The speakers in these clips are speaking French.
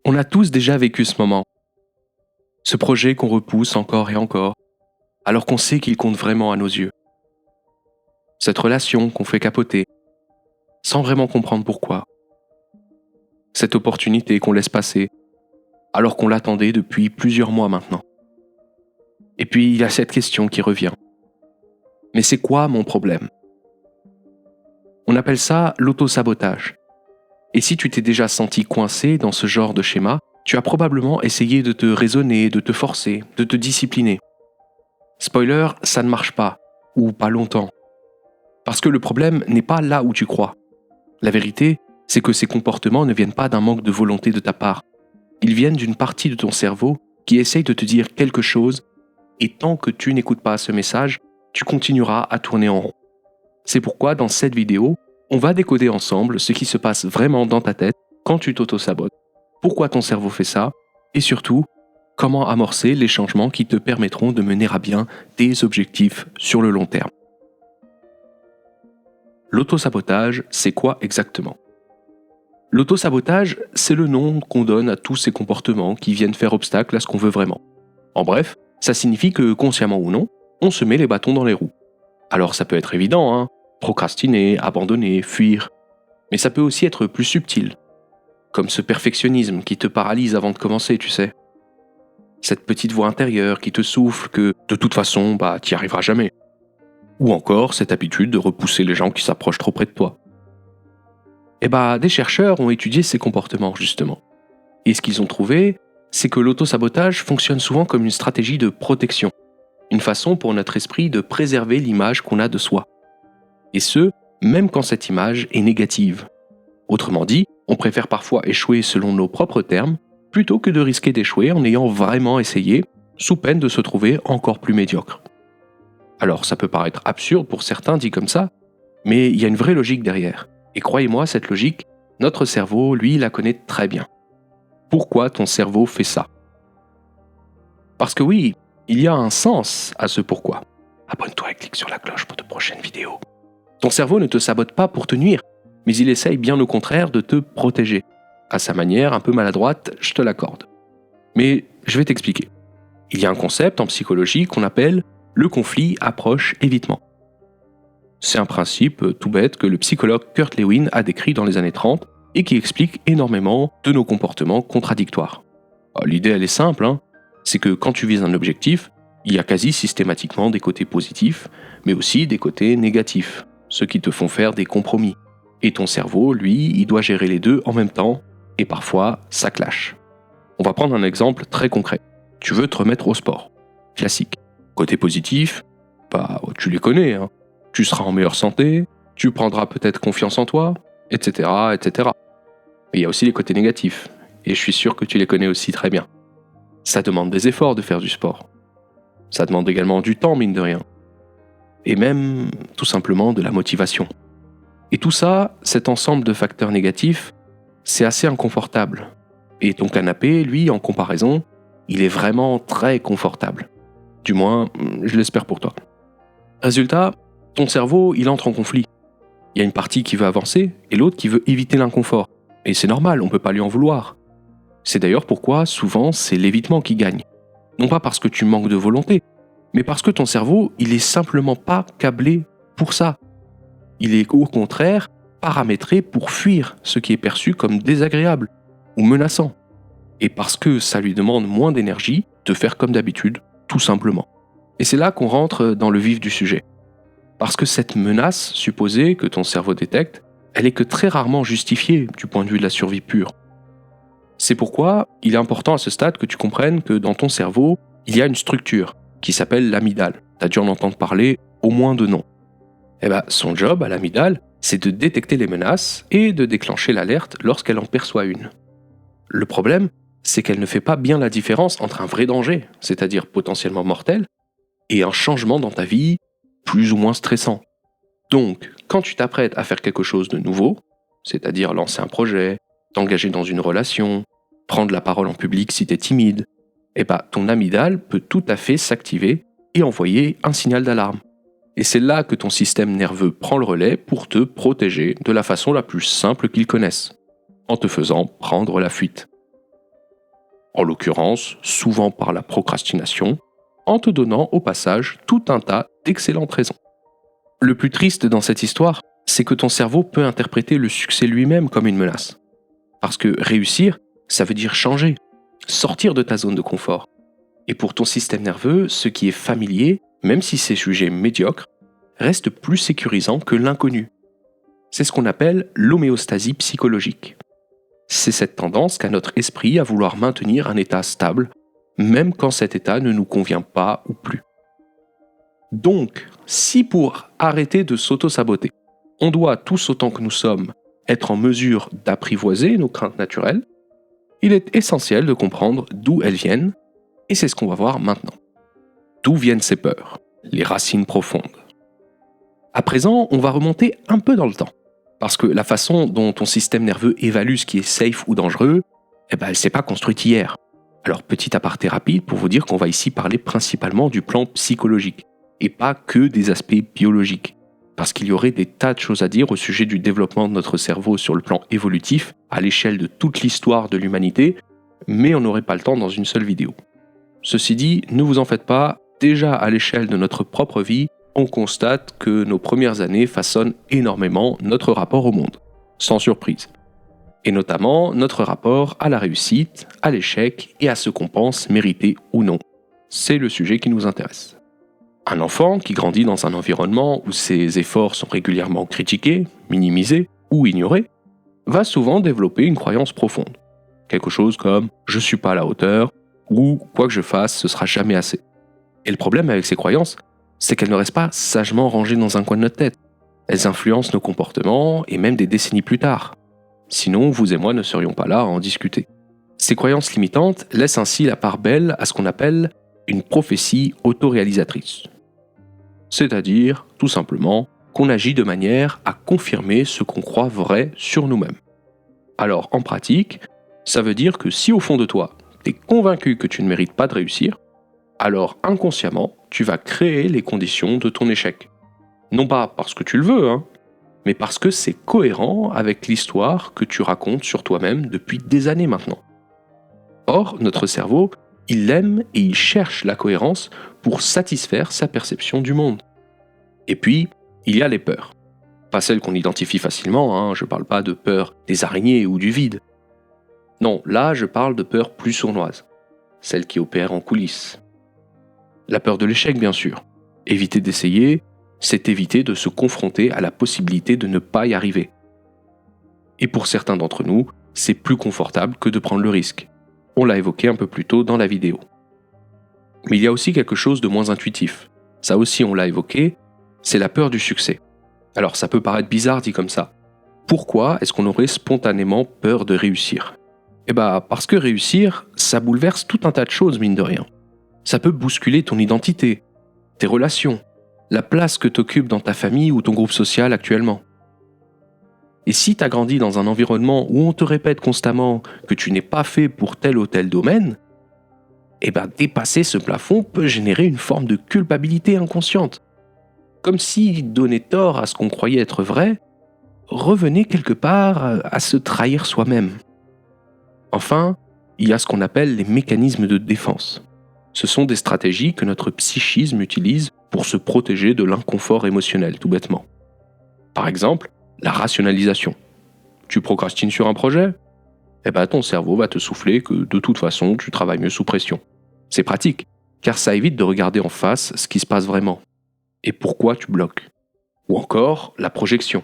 On a tous déjà vécu ce moment. Ce projet qu'on repousse encore et encore, alors qu'on sait qu'il compte vraiment à nos yeux. Cette relation qu'on fait capoter, sans vraiment comprendre pourquoi. Cette opportunité qu'on laisse passer, alors qu'on l'attendait depuis plusieurs mois maintenant. Et puis il y a cette question qui revient. Mais c'est quoi mon problème? On appelle ça l'auto-sabotage. Et si tu t'es déjà senti coincé dans ce genre de schéma, tu as probablement essayé de te raisonner, de te forcer, de te discipliner. Spoiler, ça ne marche pas, ou pas longtemps. Parce que le problème n'est pas là où tu crois. La vérité, c'est que ces comportements ne viennent pas d'un manque de volonté de ta part. Ils viennent d'une partie de ton cerveau qui essaye de te dire quelque chose, et tant que tu n'écoutes pas ce message, tu continueras à tourner en rond. C'est pourquoi dans cette vidéo, on va décoder ensemble ce qui se passe vraiment dans ta tête quand tu t'auto-sabotes, pourquoi ton cerveau fait ça, et surtout, comment amorcer les changements qui te permettront de mener à bien tes objectifs sur le long terme. L'auto-sabotage, c'est quoi exactement? L'auto-sabotage, c'est le nom qu'on donne à tous ces comportements qui viennent faire obstacle à ce qu'on veut vraiment. En bref, ça signifie que, consciemment ou non, on se met les bâtons dans les roues. Alors ça peut être évident, procrastiner, abandonner, fuir. Mais ça peut aussi être plus subtil. Comme ce perfectionnisme qui te paralyse avant de commencer, tu sais. Cette petite voix intérieure qui te souffle que, de toute façon, t'y arriveras jamais. Ou encore cette habitude de repousser les gens qui s'approchent trop près de toi. Des chercheurs ont étudié ces comportements, justement. Et ce qu'ils ont trouvé, c'est que l'auto-sabotage fonctionne souvent comme une stratégie de protection. Une façon pour notre esprit de préserver l'image qu'on a de soi. Et ce, même quand cette image est négative. Autrement dit, on préfère parfois échouer selon nos propres termes, plutôt que de risquer d'échouer en ayant vraiment essayé, sous peine de se trouver encore plus médiocre. Alors ça peut paraître absurde pour certains dit comme ça, mais il y a une vraie logique derrière. Et croyez-moi, cette logique, notre cerveau, lui, la connaît très bien. Pourquoi ton cerveau fait ça? Parce que oui, il y a un sens à ce pourquoi. Abonne-toi et clique sur la cloche pour de prochaines vidéos. Ton cerveau ne te sabote pas pour te nuire, mais il essaye bien au contraire de te protéger. À sa manière, un peu maladroite, je te l'accorde. Mais je vais t'expliquer. Il y a un concept en psychologie qu'on appelle le conflit approche-évitement. C'est un principe tout bête que le psychologue Kurt Lewin a décrit dans les années 30 et qui explique énormément de nos comportements contradictoires. L'idée, elle est simple, c'est que quand tu vises un objectif, il y a quasi systématiquement des côtés positifs, mais aussi des côtés négatifs, ceux qui te font faire des compromis. Et ton cerveau, lui, il doit gérer les deux en même temps, et parfois, ça clash. On va prendre un exemple très concret. Tu veux te remettre au sport. Classique. Côté positif, tu les connais, Tu seras en meilleure santé, tu prendras peut-être confiance en toi, etc., etc. Mais il y a aussi les côtés négatifs, et je suis sûr que tu les connais aussi très bien. Ça demande des efforts de faire du sport. Ça demande également du temps, mine de rien. Et même, tout simplement, de la motivation. Et tout ça, cet ensemble de facteurs négatifs, c'est assez inconfortable. Et ton canapé, lui, en comparaison, il est vraiment très confortable. Du moins, je l'espère pour toi. Résultat, ton cerveau, il entre en conflit. Il y a une partie qui veut avancer et l'autre qui veut éviter l'inconfort. Et c'est normal, on ne peut pas lui en vouloir. C'est d'ailleurs pourquoi, souvent, c'est l'évitement qui gagne. Non pas parce que tu manques de volonté, mais parce que ton cerveau, il est simplement pas câblé pour ça. Il est au contraire paramétré pour fuir ce qui est perçu comme désagréable ou menaçant. Et parce que ça lui demande moins d'énergie de faire comme d'habitude, tout simplement. Et c'est là qu'on rentre dans le vif du sujet. Parce que cette menace supposée que ton cerveau détecte, elle est que très rarement justifiée du point de vue de la survie pure. C'est pourquoi il est important à ce stade que tu comprennes que dans ton cerveau, il y a une structure qui s'appelle l'amygdale. Tu as dû en entendre parler au moins de nom. Son job à l'amygdale, c'est de détecter les menaces et de déclencher l'alerte lorsqu'elle en perçoit une. Le problème, c'est qu'elle ne fait pas bien la différence entre un vrai danger, c'est-à-dire potentiellement mortel, et un changement dans ta vie plus ou moins stressant. Donc, quand tu t'apprêtes à faire quelque chose de nouveau, c'est-à-dire lancer un projet, t'engager dans une relation, prendre la parole en public si t'es timide, ton amygdale peut tout à fait s'activer et envoyer un signal d'alarme. Et c'est là que ton système nerveux prend le relais pour te protéger de la façon la plus simple qu'il connaisse, en te faisant prendre la fuite. en l'occurrence souvent par la procrastination, en te donnant au passage tout un tas d'excellentes raisons. Le plus triste dans cette histoire, c'est que ton cerveau peut interpréter le succès lui-même comme une menace. Parce que réussir, ça veut dire changer, sortir de ta zone de confort. Et pour ton système nerveux, ce qui est familier, même si c'est jugé médiocre, reste plus sécurisant que l'inconnu. C'est ce qu'on appelle l'homéostasie psychologique. C'est cette tendance qu'a notre esprit à vouloir maintenir un état stable, même quand cet état ne nous convient pas ou plus. Donc, si pour arrêter de s'auto-saboter, on doit tous autant que nous sommes être en mesure d'apprivoiser nos craintes naturelles, il est essentiel de comprendre d'où elles viennent, et c'est ce qu'on va voir maintenant. D'où viennent ces peurs, les racines profondes. À présent, on va remonter un peu dans le temps, parce que la façon dont ton système nerveux évalue ce qui est safe ou dangereux, elle ne s'est pas construite hier. Alors petit aparté rapide pour vous dire qu'on va ici parler principalement du plan psychologique, et pas que des aspects biologiques. Parce qu'il y aurait des tas de choses à dire au sujet du développement de notre cerveau sur le plan évolutif, à l'échelle de toute l'histoire de l'humanité, mais on n'aurait pas le temps dans une seule vidéo. Ceci dit, ne vous en faites pas, déjà à l'échelle de notre propre vie, on constate que nos premières années façonnent énormément notre rapport au monde, sans surprise. Et notamment notre rapport à la réussite, à l'échec et à ce qu'on pense mériter ou non. C'est le sujet qui nous intéresse. Un enfant qui grandit dans un environnement où ses efforts sont régulièrement critiqués, minimisés ou ignorés, va souvent développer une croyance profonde. Quelque chose comme « je suis pas à la hauteur » ou « quoi que je fasse, ce sera jamais assez ». Et le problème avec ces croyances, c'est qu'elles ne restent pas sagement rangées dans un coin de notre tête. Elles influencent nos comportements et même des décennies plus tard. Sinon, vous et moi ne serions pas là à en discuter. Ces croyances limitantes laissent ainsi la part belle à ce qu'on appelle une prophétie autoréalisatrice. C'est-à-dire, tout simplement, qu'on agit de manière à confirmer ce qu'on croit vrai sur nous-mêmes. Alors, en pratique, ça veut dire que si au fond de toi, tu es convaincu que tu ne mérites pas de réussir, alors inconsciemment, tu vas créer les conditions de ton échec. Non pas parce que tu le veux, mais parce que c'est cohérent avec l'histoire que tu racontes sur toi-même depuis des années maintenant. Or, notre cerveau, il aime et il cherche la cohérence pour satisfaire sa perception du monde. Et puis, il y a les peurs. Pas celles qu'on identifie facilement, je parle pas de peur des araignées ou du vide. Non, là je parle de peurs plus sournoises, celles qui opèrent en coulisses. La peur de l'échec, bien sûr. Éviter d'essayer, c'est éviter de se confronter à la possibilité de ne pas y arriver. Et pour certains d'entre nous, c'est plus confortable que de prendre le risque. On l'a évoqué un peu plus tôt dans la vidéo. Mais il y a aussi quelque chose de moins intuitif. Ça aussi, on l'a évoqué, c'est la peur du succès. Alors ça peut paraître bizarre dit comme ça. Pourquoi est-ce qu'on aurait spontanément peur de réussir ? Parce que réussir, ça bouleverse tout un tas de choses, mine de rien. Ça peut bousculer ton identité, tes relations, la place que t'occupes dans ta famille ou ton groupe social actuellement. Et si t'as grandi dans un environnement où on te répète constamment que tu n'es pas fait pour tel ou tel domaine, dépasser ce plafond peut générer une forme de culpabilité inconsciente. Comme si donner tort à ce qu'on croyait être vrai revenait quelque part à se trahir soi-même. Enfin, il y a ce qu'on appelle les mécanismes de défense. Ce sont des stratégies que notre psychisme utilise pour se protéger de l'inconfort émotionnel, tout bêtement. Par exemple, la rationalisation. Tu procrastines sur un projet ? Ton cerveau va te souffler que de toute façon, tu travailles mieux sous pression. C'est pratique, car ça évite de regarder en face ce qui se passe vraiment. Et pourquoi tu bloques ? Ou encore, la projection.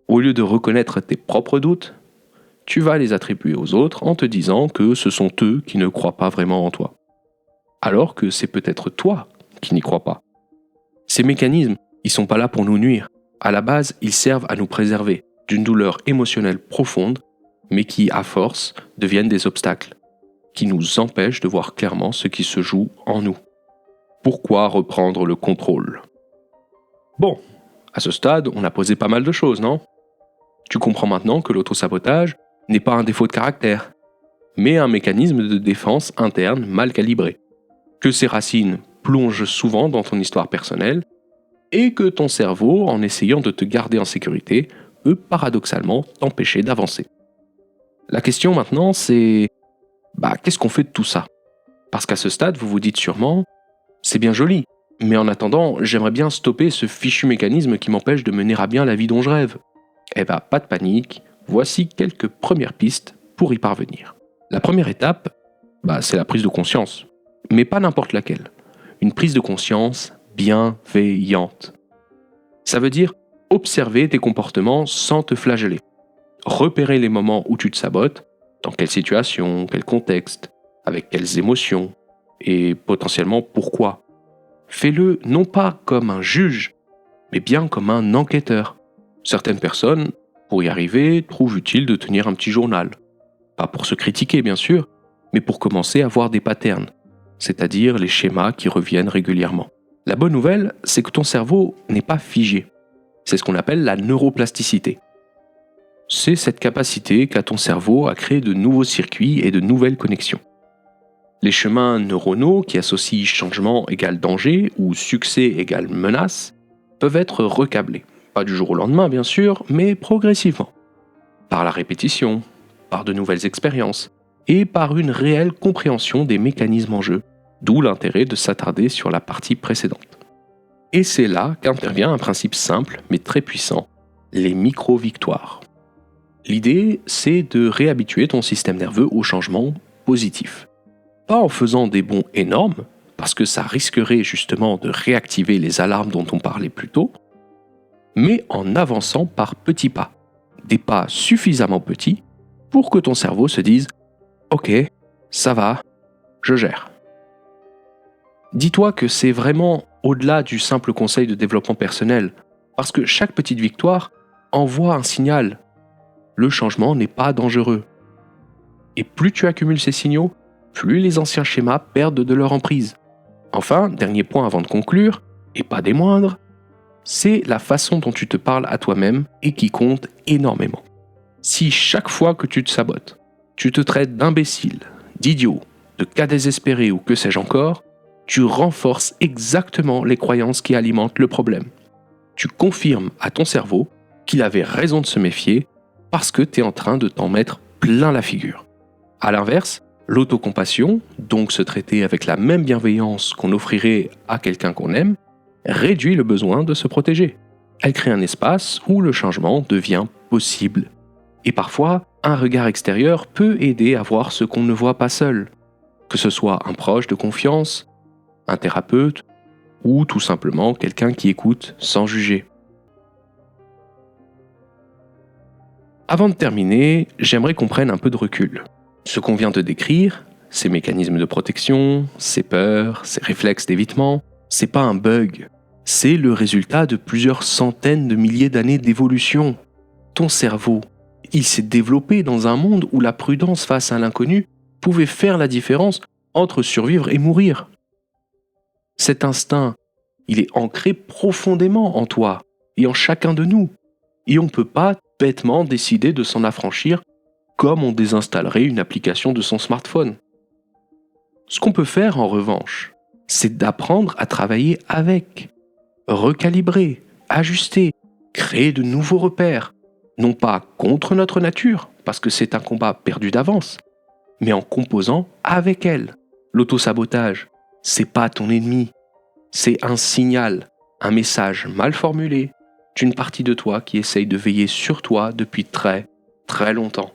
Au lieu de reconnaître tes propres doutes, tu vas les attribuer aux autres en te disant que ce sont eux qui ne croient pas vraiment en toi. Alors que c'est peut-être toi qui n'y crois pas. Ces mécanismes, ils sont pas là pour nous nuire. À la base, ils servent à nous préserver d'une douleur émotionnelle profonde, mais qui, à force, deviennent des obstacles, qui nous empêchent de voir clairement ce qui se joue en nous. Pourquoi reprendre le contrôle ? Bon, à ce stade, on a posé pas mal de choses, non ? Tu comprends maintenant que l'autosabotage n'est pas un défaut de caractère, mais un mécanisme de défense interne mal calibré. Que ses racines plongent souvent dans ton histoire personnelle, et que ton cerveau, en essayant de te garder en sécurité, peut paradoxalement t'empêcher d'avancer. La question maintenant, c'est Qu'est-ce qu'on fait de tout ça? Parce qu'à ce stade, vous vous dites sûrement, c'est bien joli, mais en attendant, j'aimerais bien stopper ce fichu mécanisme qui m'empêche de mener à bien la vie dont je rêve. Pas de panique, voici quelques premières pistes pour y parvenir. La première étape, c'est la prise de conscience, mais pas n'importe laquelle. Une prise de conscience bienveillante. Ça veut dire observer tes comportements sans te flageller. Repérer les moments où tu te sabotes, dans quelle situation, quel contexte, avec quelles émotions, et potentiellement pourquoi. Fais-le non pas comme un juge, mais bien comme un enquêteur. Certaines personnes, pour y arriver, trouvent utile de tenir un petit journal. Pas pour se critiquer bien sûr, mais pour commencer à voir des patterns, c'est-à-dire les schémas qui reviennent régulièrement. La bonne nouvelle, c'est que ton cerveau n'est pas figé. C'est ce qu'on appelle la neuroplasticité. C'est cette capacité qu'a ton cerveau à créer de nouveaux circuits et de nouvelles connexions. Les chemins neuronaux qui associent changement égale danger ou succès égale menace peuvent être recablés. Pas du jour au lendemain bien sûr, mais progressivement. Par la répétition, par de nouvelles expériences et par une réelle compréhension des mécanismes en jeu, d'où l'intérêt de s'attarder sur la partie précédente. Et c'est là qu'intervient un principe simple mais très puissant, les micro-victoires. L'idée, c'est de réhabituer ton système nerveux au changement positif. Pas en faisant des bonds énormes, parce que ça risquerait justement de réactiver les alarmes dont on parlait plus tôt, mais en avançant par petits pas. Des pas suffisamment petits pour que ton cerveau se dise « Ok, ça va, je gère ». Dis-toi que c'est vraiment au-delà du simple conseil de développement personnel, parce que chaque petite victoire envoie un signal. Le changement n'est pas dangereux. Et plus tu accumules ces signaux, plus les anciens schémas perdent de leur emprise. Enfin, dernier point avant de conclure, et pas des moindres, c'est la façon dont tu te parles à toi-même et qui compte énormément. Si chaque fois que tu te sabotes, tu te traites d'imbécile, d'idiot, de cas désespéré ou que sais-je encore, tu renforces exactement les croyances qui alimentent le problème. Tu confirmes à ton cerveau qu'il avait raison de se méfier parce que tu es en train de t'en mettre plein la figure. A l'inverse, l'autocompassion, donc se traiter avec la même bienveillance qu'on offrirait à quelqu'un qu'on aime, réduit le besoin de se protéger. Elle crée un espace où le changement devient possible. Et parfois, un regard extérieur peut aider à voir ce qu'on ne voit pas seul, que ce soit un proche de confiance, un thérapeute, ou tout simplement quelqu'un qui écoute sans juger. Avant de terminer, j'aimerais qu'on prenne un peu de recul. Ce qu'on vient de décrire, ces mécanismes de protection, ces peurs, ces réflexes d'évitement, c'est pas un bug. C'est le résultat de plusieurs centaines de milliers d'années d'évolution. Ton cerveau, il s'est développé dans un monde où la prudence face à l'inconnu pouvait faire la différence entre survivre et mourir. Cet instinct, il est ancré profondément en toi et en chacun de nous. Et on ne peut pas bêtement décider de s'en affranchir comme on désinstallerait une application de son smartphone. Ce qu'on peut faire en revanche, c'est d'apprendre à travailler avec, recalibrer, ajuster, créer de nouveaux repères, non pas contre notre nature, parce que c'est un combat perdu d'avance, mais en composant avec elle. L'autosabotage, c'est pas ton ennemi, c'est un signal, un message mal formulé d'une partie de toi qui essaye de veiller sur toi depuis très, très longtemps.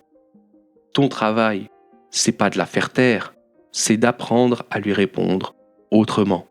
Ton travail, c'est pas de la faire taire, c'est d'apprendre à lui répondre autrement.